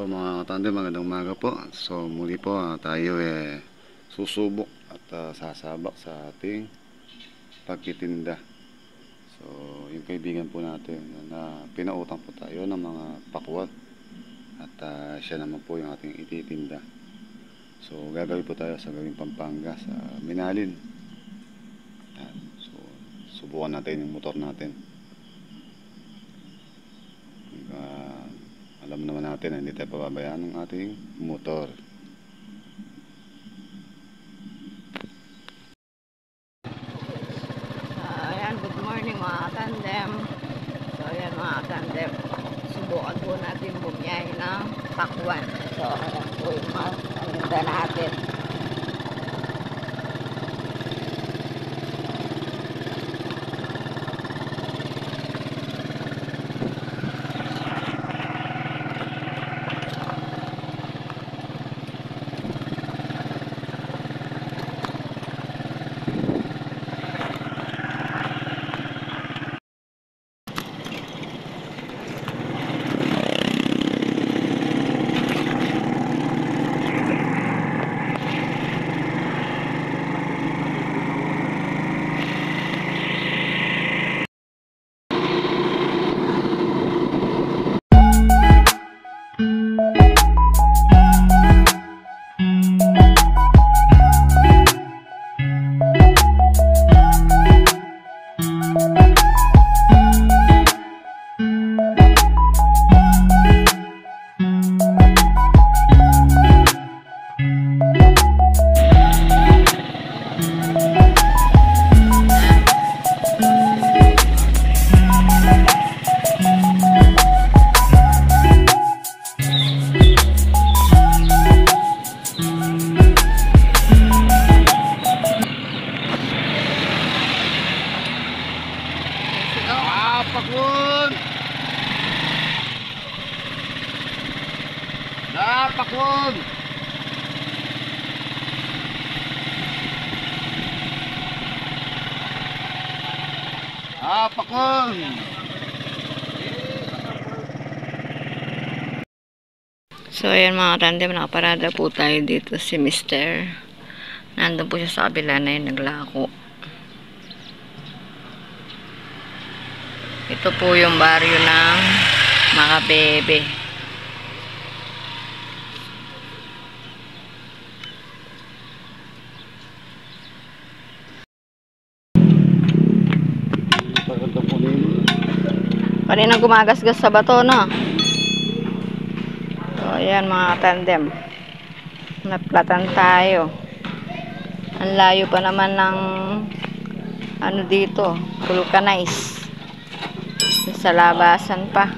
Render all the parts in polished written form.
Po mga katandem, magandang umaga po. So muli po tayo susubok at sasabak sa ating pagtitinda. So yung kaibigan po natin na pinautang po tayo ng mga pakwan at siya naman po yung ating ititinda. So gagawin po tayo sa gawing Pampanga sa Minalin. So subukan natin yung motor natin. Alam naman natin na hindi tayo pababayaan ng ating motor. Ayan, good morning mga tandem. So ayan mga tandem, subukan po natin bumiyahe ng pakwan. So ayan po yung mga paninda natin. Pakwan! Pakwan! Pakwan! So ayan mga tandem, nakaparada po tayo dito si Mr. Nandun po siya sa kabila na yung naglako. Ito po yung baryo ng mga bebe. Kaninang gumagasgas sa bato, no? So ayan mga tandem, naplatan tayo. Ang layo pa naman ng ano dito, vulcanize. Sa labasan pa.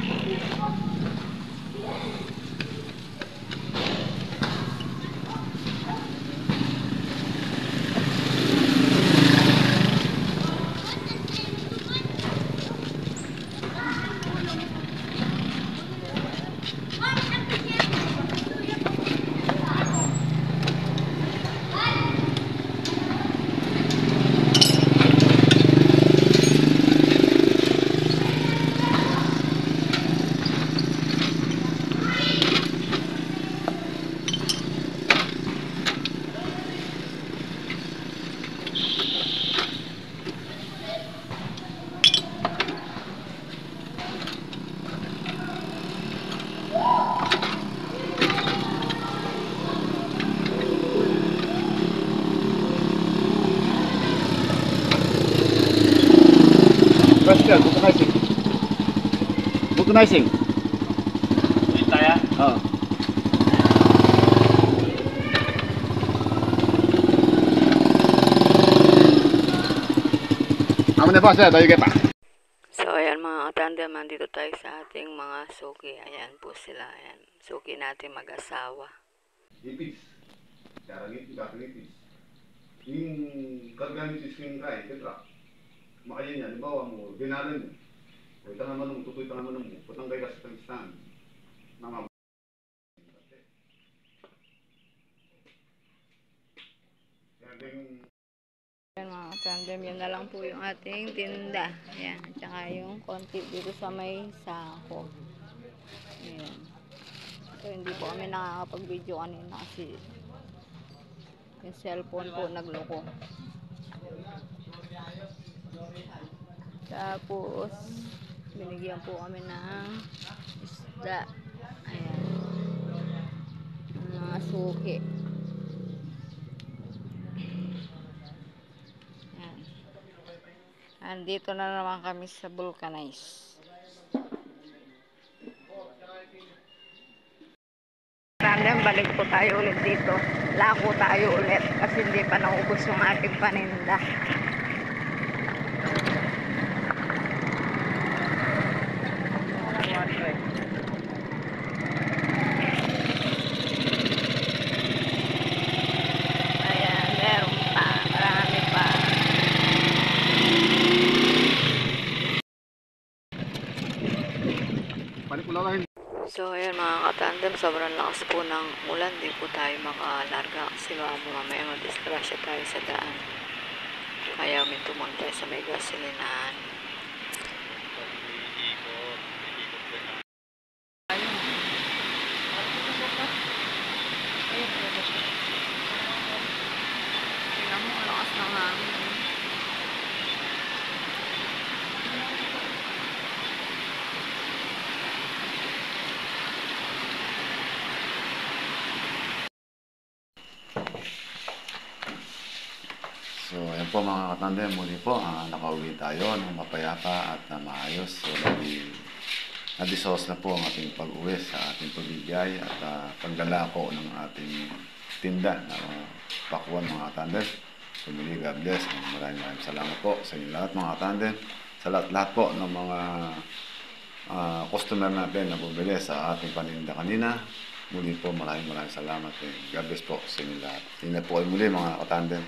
Vulcanizing. Vulcanizing. Kita ya? Oo. Amo na pa sir, tayo pa. So ayan mga katandem, nandito tayo sa ating mga suki. Ayan po sila. Ayan. Suki natin mag-asawa. Ibis. Karanitis. Yung karganitis yung kaya, kitra. Makaya niya, halimbawa mo, dinalan niya. O itang naman mo, tutoy itang naman mo, putang gaya sa tangstahan. Nama. Kaya din, Ayan mga tandem, yun na lang po yung ating tinda. Ayan, at saka yung konti dito sa may sako. Ayan. So, hindi po kami nakakapag-video kanina kasi yung cellphone po nagloko. Tapos, binigyan po kami ng isda. Ayan. Mga suki. Ayan. Andito na naman kami sa Vulcanize. Random, balik po tayo ulit dito. Lako tayo ulit kasi hindi pa naubos yung ating paninda. Ayan, meron pa. Marami pa. panikulawahin. So, ayan mga katandem, sobrang lakas po ng ulan. Di po tayo makalarga kasi mamaya madisgrasya tayo sa daan. Kaya may tumunta tayo sa may gasolinahan. Tingnan mo, ang lakas ng hangin. So, ayan po mga katandem, muli po, nakauwi tayo ng mapayapa at maayos. So, nadisos na po ang ating pag-uwi sa ating pagbigay at paglalako ng ating tinda na pakwan mga katandem. So, muli, God bless. Maraming salamat po sa inyo lahat mga katandem. Sa lahat po ng mga customer natin na bumili sa ating paninda kanina. Muli po, maraming salamat. God bless po sa inyo lahat. Tingnan po kayo muli mga katandem.